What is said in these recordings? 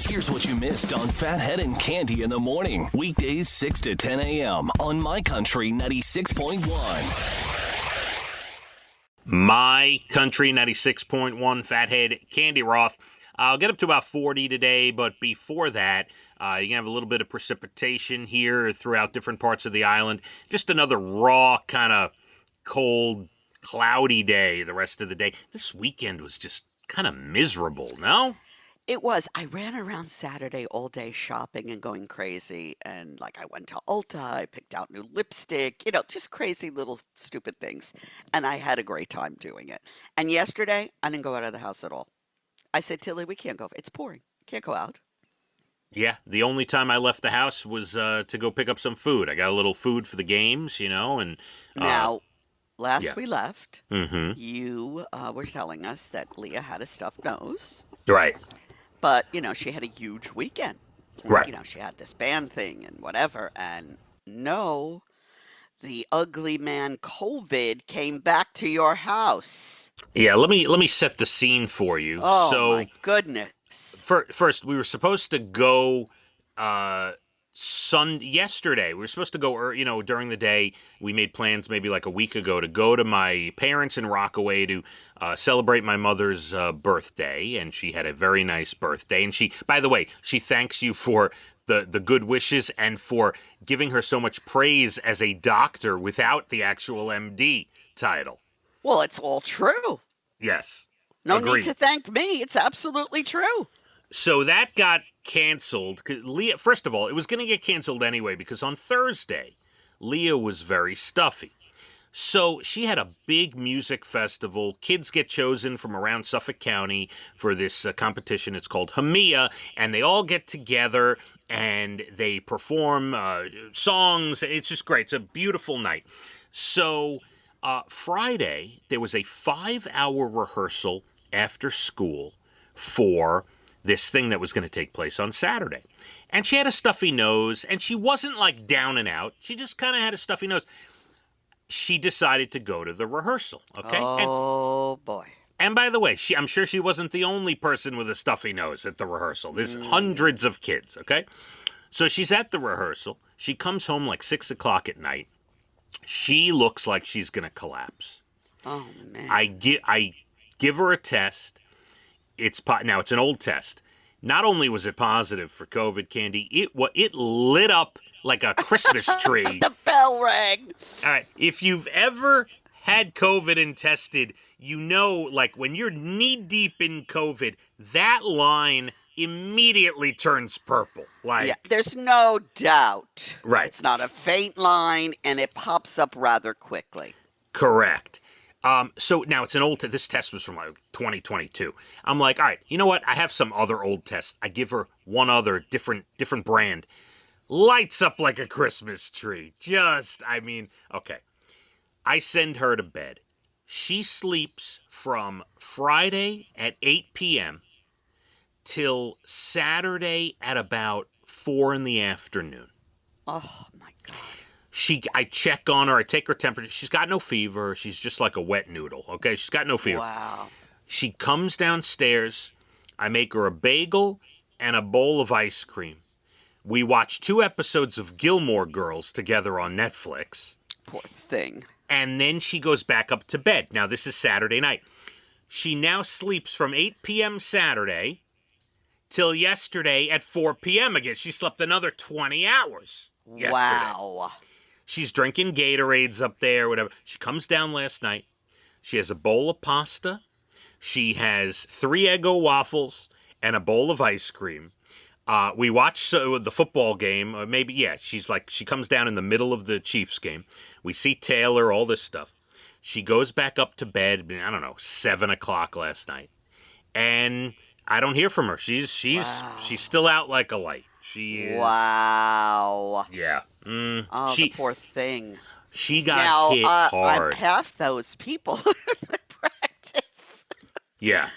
Here's what you missed on Phathead and Cande in the morning. Weekdays 6 to 10 a.m. on My Country 96.1. My Country 96.1, Phathead, Cande Roth. I'll get up to about 40 today, but before that, you can have a little bit of precipitation here throughout different parts of the island. Just another raw, kind of cold, cloudy day the rest of the day. This weekend was just kind of miserable, no? It was. I ran around Saturday all day shopping and going crazy. And I went to Ulta, I picked out new lipstick, just crazy little stupid things. And I had a great time doing it. And yesterday, I didn't go out of the house at all. I said, Tilly, we can't go. It's pouring. Can't go out. Yeah, the only time I left the house was to go pick up some food. I got a little food for the games, and Now, last yeah. we left, Mm-hmm. you were telling us that Leah had a stuffed nose. Right. But, she had a huge weekend. Right. She had this band thing and whatever. And no, the ugly man COVID came back to your house. Yeah, let me set the scene for you. Oh, So, my goodness. First, we were supposed to go yesterday. We were supposed to go, during the day. We made plans maybe like a week ago to go to my parents in Rockaway to celebrate my mother's birthday, and she had a very nice birthday. And by the way, she thanks you for the good wishes and for giving her so much praise as a doctor without the actual MD title. Well, it's all true. Yes. No Agreed. need to thank me. It's absolutely true. So that got canceled. Leah, first of all, it was going to get canceled anyway because on Thursday, Leah was very stuffy. So she had a big music festival. Kids get chosen from around Suffolk County for this competition. It's called Hamia, and they all get together and they perform songs. It's just great. It's a beautiful night. So Friday, there was a 5-hour rehearsal after school for this thing that was going to take place on Saturday. And she had a stuffy nose, and she wasn't down and out. She just kind of had a stuffy nose. She decided to go to the rehearsal, okay? Oh, boy. And by the way, I'm sure she wasn't the only person with a stuffy nose at the rehearsal. There's hundreds of kids, okay? So she's at the rehearsal. She comes home 6 o'clock at night. She looks like she's going to collapse. Oh, man. I give her a test. Now, it's an old test. Not only was it positive for COVID, Cande, it lit up like a Christmas tree. The bell rang. All right. If you've ever had COVID and tested, when you're knee-deep in COVID, that line immediately turns purple. Yeah, there's no doubt. Right. It's not a faint line, and it pops up rather quickly. Correct. So now it's an old test. This test was from 2022. I'm like, all right, you know what? I have some other old tests. I give her one other different brand. Lights up like a Christmas tree. Okay. I send her to bed. She sleeps from Friday at 8 p.m. till Saturday at about 4 in the afternoon. Oh, my God. I check on her. I take her temperature. She's got no fever. She's just like a wet noodle, okay? She's got no fever. Wow. She comes downstairs. I make her a bagel and a bowl of ice cream. We watch 2 episodes of Gilmore Girls together on Netflix. Poor thing. And then she goes back up to bed. Now, this is Saturday night. She now sleeps from 8 p.m. Saturday till yesterday at 4 p.m. again. She slept another 20 hours yesterday. Wow. She's drinking Gatorades up there, whatever. She comes down last night. She has a bowl of pasta. She has 3 Eggo waffles and a bowl of ice cream. We watch the football game. She comes down in the middle of the Chiefs game. We see Taylor, all this stuff. She goes back up to bed, 7 o'clock last night. And I don't hear from her. She's still out like a light. She is. Wow. Yeah. Oh, the poor thing. She got hit hard. I'm half those people that practice. Yeah.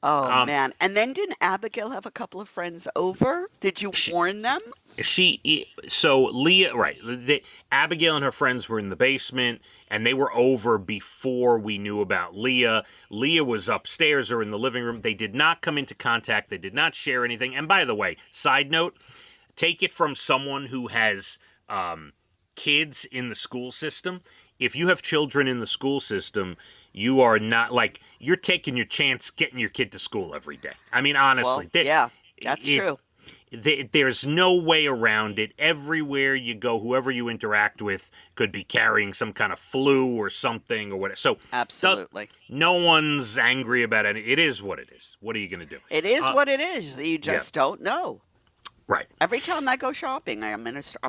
Oh man. And then didn't Abigail have a couple of friends over? Did you She, warn them? so Leah, right? Abigail and her friends were in the basement, and they were over before we knew about Leah. Leah was upstairs or in the living room. They did not come into contact. They did not share anything. And by the way, side note, take it from someone who has kids in the school system. If you have children in the school system, you are not like you're taking your chance getting your kid to school every day. I mean, Well, honestly, yeah, that's it, true. there's no way around it. Everywhere you go, whoever you interact with could be carrying some kind of flu or something or whatever. So, Absolutely. no one's angry about it. It is what it is. What are you going to do? It is what it is. You just don't know. Right. Every time I go shopping, I'm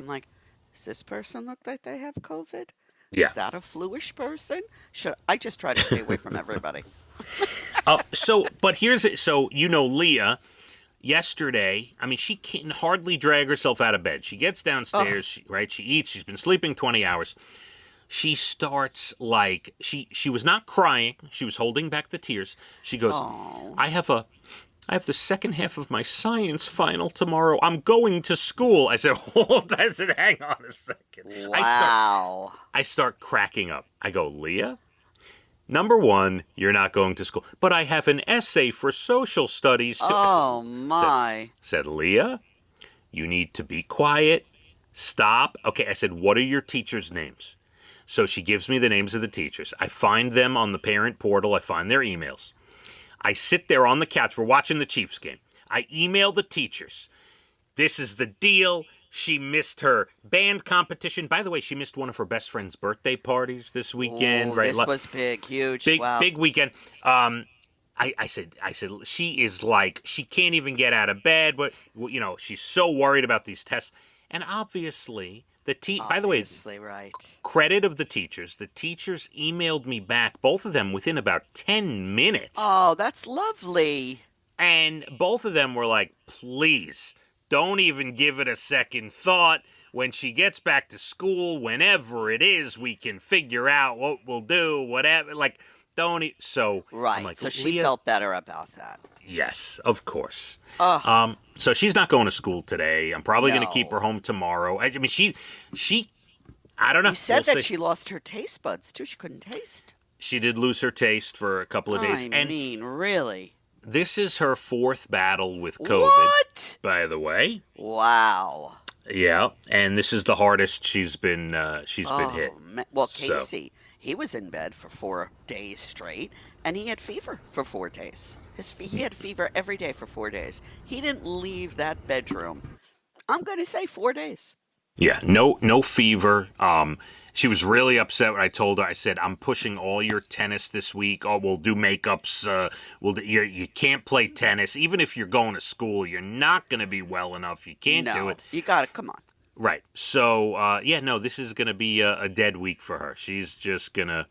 like, does this person look like they have COVID? Yeah. Is that a fluish person? I just try to stay away from everybody. But here's it. So, Leah, yesterday, I mean, she can hardly drag herself out of bed. She gets downstairs, she eats, she's been sleeping 20 hours. She starts like, she was not crying. She was holding back the tears. She goes, Oh, I have the second half of my science final tomorrow. I'm going to school. I said, hang on a second. wow. I start cracking up. I go, Leah, number one, you're not going to school. But I have an essay for social studies too. Oh, my. Said, Leah, you need to be quiet. Stop. Okay, I said, what are your teachers' names? So she gives me the names of the teachers. I find them on the parent portal. I find their emails. I sit there on the couch. We're watching the Chiefs game. I email the teachers. This is the deal. She missed her band competition. By the way, she missed one of her best friend's birthday parties this weekend. Oh, right? this was big, huge. Big, Wow. big weekend. I said, she is like, she can't even get out of bed. But, she's so worried about these tests. And obviously, by the way, Obviously, right. credit of the teachers. The teachers emailed me back, both of them within about 10 minutes. Oh, that's lovely. And both of them were like, please, don't even give it a second thought. When she gets back to school, whenever it is, we can figure out what we'll do, whatever. Like, so Right. I'm like, So she Leah, felt better about that. yes, of course. Oh, So she's not going to school today. I'm probably going to keep no. her home tomorrow. I mean, she, I don't know. You said We'll that see. she lost her taste buds, too. She couldn't taste. She did lose her taste for a couple of days. I mean, really? This is her fourth battle with COVID, What? by the way. Wow. Yeah, and this is the hardest she's been hit. Well, So- Casey, he was in bed for 4 days straight, and he had fever for 4 days. He had fever every day for 4 days. He didn't leave that bedroom. I'm going to say 4 days. Yeah, no fever. She was really upset when I told her. I said, "I'm pushing all your tennis this week. Oh, we'll do makeups. You can't play tennis even if you're going to school. You're not going to be well enough. You can't do No, it." you got to come on. Right. So, this is going to be a dead week for her. She's just going to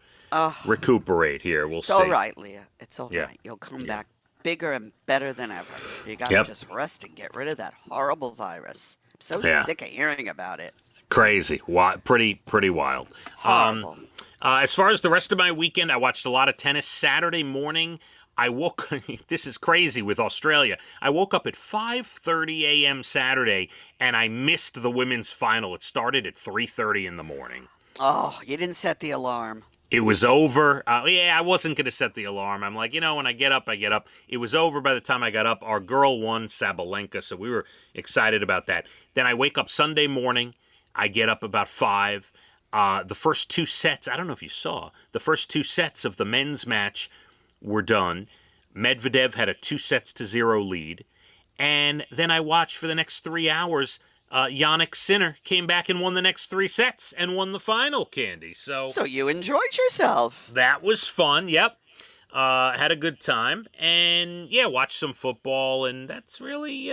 recuperate here. We'll It's see. all right, Leah. It's all Yeah. right. You'll come back bigger and better than ever. You got to Yep. just rest and get rid of that horrible virus. I'm so Yeah. sick of hearing about it. Crazy. Pretty wild. Horrible. As far as the rest of my weekend, I watched a lot of tennis. Saturday morning, I woke. This is crazy with Australia. I woke up at 5:30 a.m. Saturday, and I missed the women's final. It started at 3:30 in the morning. Oh, you didn't set the alarm. It was over. I wasn't going to set the alarm. I'm like, when I get up, I get up. It was over by the time I got up. Our girl won, Sabalenka, so we were excited about that. Then I wake up Sunday morning. I get up about 5. The first 2 sets, I don't know if you saw, the first 2 sets of the men's match were done. Medvedev had a 2-0 lead. And then I watched for the next 3 hours. Yannick Sinner came back and won the next 3 sets and won the final, Candy. So you enjoyed yourself. that was fun. Yep. Had a good time. And, watched some football. And that's really...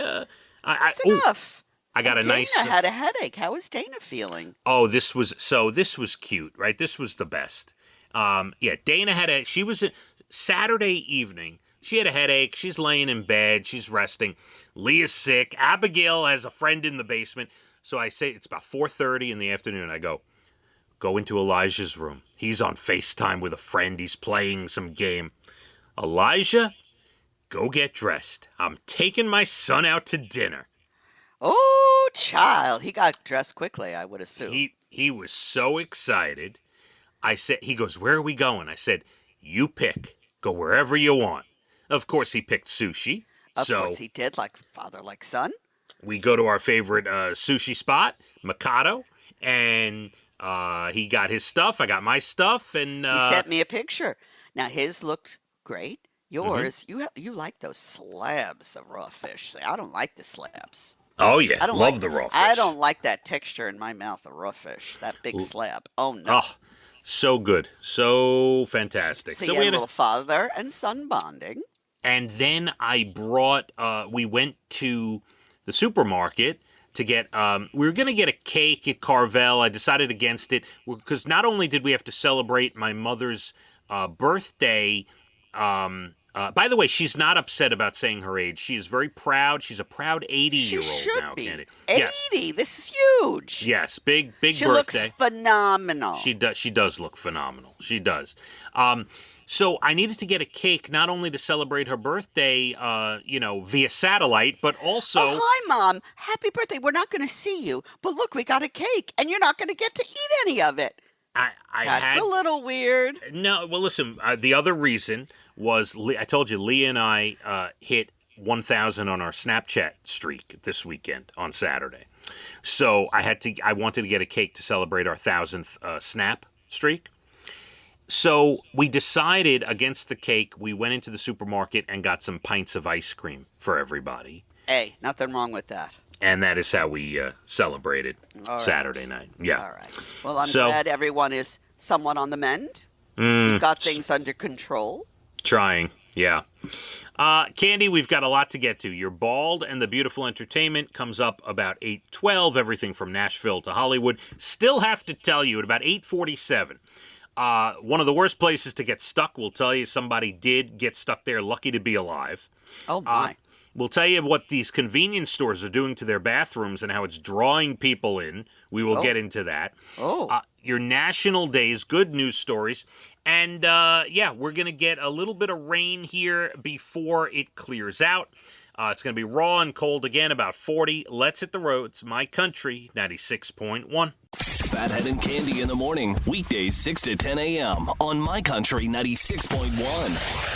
That's enough. I got And a nice... Dana had a headache. How is Dana feeling? Oh, this was cute, right? This was the best. Dana she was Saturday evening. She had a headache. She's laying in bed. She's resting. Leah's sick. Abigail has a friend in the basement. So I say it's about 4:30 in the afternoon. I go into Elijah's room. He's on FaceTime with a friend. He's playing some game. Elijah, go get dressed. I'm taking my son out to dinner. Oh, child. He got dressed quickly, I would assume. He was so excited. I said, he goes, where are we going? I said, you pick. Go wherever you want. Of course, he picked sushi. Of course he did, like father, like son. We go to our favorite sushi spot, Mikado, and he got his stuff. I got my stuff, and He sent me a picture. Now, his looked great. Yours, you like those slabs of raw fish. I don't like the slabs. oh yeah, I don't love like, the raw fish. I don't like that texture in my mouth of raw fish. That big slab. Oh no. Oh, so good, so fantastic. So you had a little father and son bonding. And then I brought. We went to the supermarket to get. We were going to get a cake at Carvel. I decided against it because not only did we have to celebrate my mother's birthday. By the way, she's not upset about saying her age. She is very proud. She's a proud 80-year-old She should now, be. Cande. 80. Yes. This is huge. Yes, big She birthday. looks phenomenal. She does look phenomenal. She does. So I needed to get a cake not only to celebrate her birthday, via satellite, but also. Oh, hi, Mom. Happy birthday. We're not going to see you, but look, we got a cake, and you're not going to get to eat any of it. That's a little weird. No, well, listen. The other reason was I told you, Leah and I hit 1,000 on our Snapchat streak this weekend on Saturday. So I wanted to get a cake to celebrate our 1,000th Snap streak. So we decided against the cake. We went into the supermarket and got some pints of ice cream for everybody. Hey, nothing wrong with that. And that is how we celebrated Saturday night. Yeah. All right. Well, I'm glad everyone is somewhat on the mend. You've got things under control. Trying, yeah. Cande, we've got a lot to get to. You're Bald and the Beautiful Entertainment comes up about 8:12, everything from Nashville to Hollywood. Still have to tell you, at about 8:47, one of the worst places to get stuck, we'll tell you somebody did get stuck there, lucky to be alive. Oh, my. We'll tell you what these convenience stores are doing to their bathrooms and how it's drawing people in. We will get into that. Your national days, good news stories. And, we're going to get a little bit of rain here before it clears out. It's going to be raw and cold again, about 40. Let's hit the roads. My Country, 96.1. Phathead and Cande in the morning, weekdays 6 to 10 a.m. on My Country 96.1.